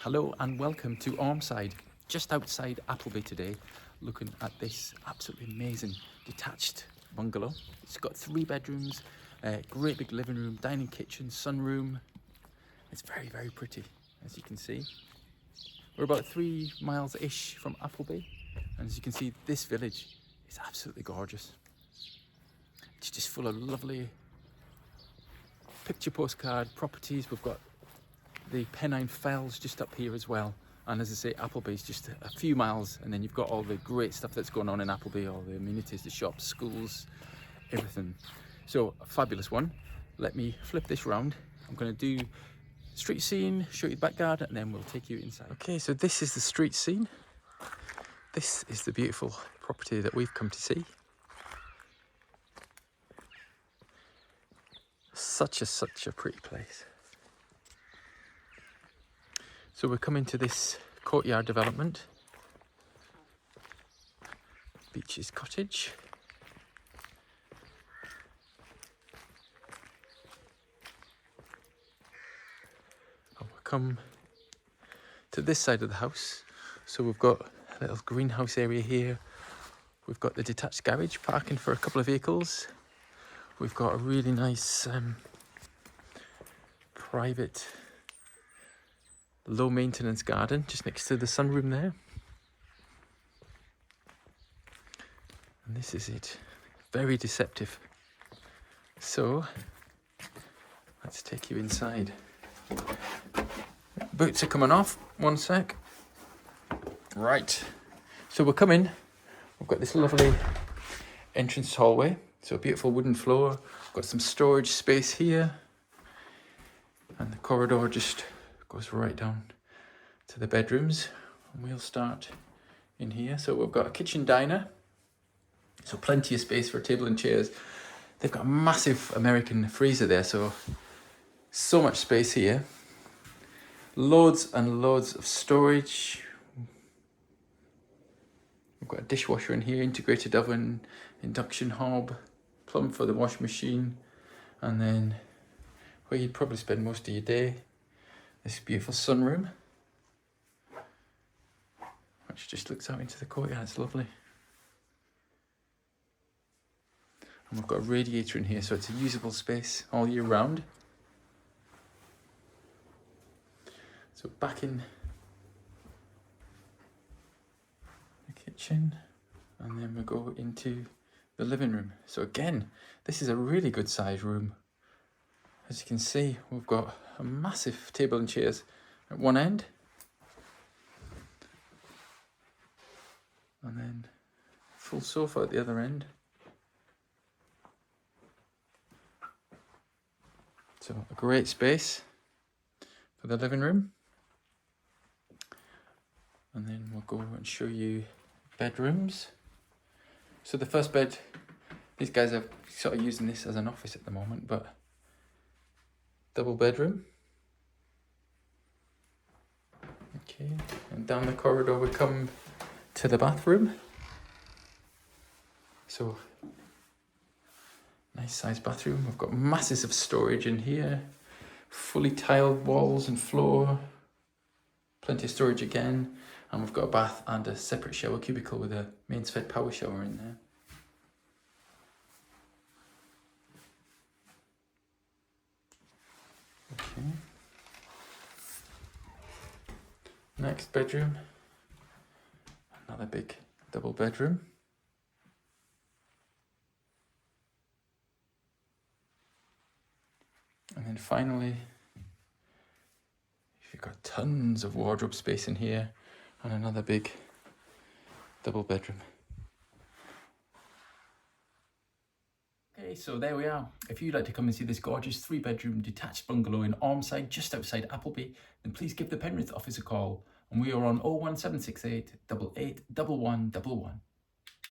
Hello and welcome to Ormside, just outside Appleby today, looking at this absolutely amazing detached bungalow. It's got 3 bedrooms, great big living room, dining kitchen, sunroom. It's very, very pretty, as you can see. We're about 3 miles-ish from Appleby, and as you can see, this village is absolutely gorgeous. It's just full of lovely picture postcard properties. We've got the Pennine Fells just up here as well, and as I say, Appleby's just a few miles, and then you've got all the great stuff that's going on in Appleby, all the amenities, the shops, schools, everything. So a fabulous one. Let me flip this round. I'm going to do street scene, show you the back garden, and then we'll take you inside. Okay, so this is the street scene. This is the beautiful property that we've come to see. Such a pretty place. So we're coming to this courtyard development, Beeches Cottage. And we'll come to this side of the house. So we've got a little greenhouse area here. We've got the detached garage, parking for a couple of vehicles. We've got a really nice private low maintenance garden just next to the sunroom there. And this is it. Very deceptive. So let's take you inside. Boots are coming off. One sec. Right. So we're coming. We've got this lovely entrance hallway. So a beautiful wooden floor. Got some storage space here. And the corridor just goes right down to the bedrooms, and we'll start in here. So we've got a kitchen diner, so plenty of space for a table and chairs. They've got a massive American freezer there, so much space here. Loads and loads of storage. We've got a dishwasher in here, integrated oven, induction hob, plumb for the washing machine, and then where you'd probably spend most of your day, this beautiful sunroom, which just looks out into the courtyard. It's lovely. And we've got a radiator in here, so it's a usable space all year round. So back in the kitchen, and then we'll go into the living room. So again, this is a really good size room. As you can see, we've got a massive table and chairs at one end, and then full sofa at the other end. So a great space for the living room. And then we'll go and show you bedrooms. So the first bed, these guys are sort of using this as an office at the moment, but double bedroom. Okay, and down the corridor we come to the bathroom. So nice sized bathroom. We've got masses of storage in here, fully tiled walls and floor, plenty of storage again, and we've got a bath and a separate shower cubicle with a mains fed power shower in there. Okay. Next bedroom, another big double bedroom. And then finally, you've got tons of wardrobe space in here and another big double bedroom. Okay, so there we are. If you'd like to come and see this gorgeous 3-bedroom detached bungalow in Ormside, just outside Appleby, then please give the Penrith office a call. And we are on 01768 88 1111.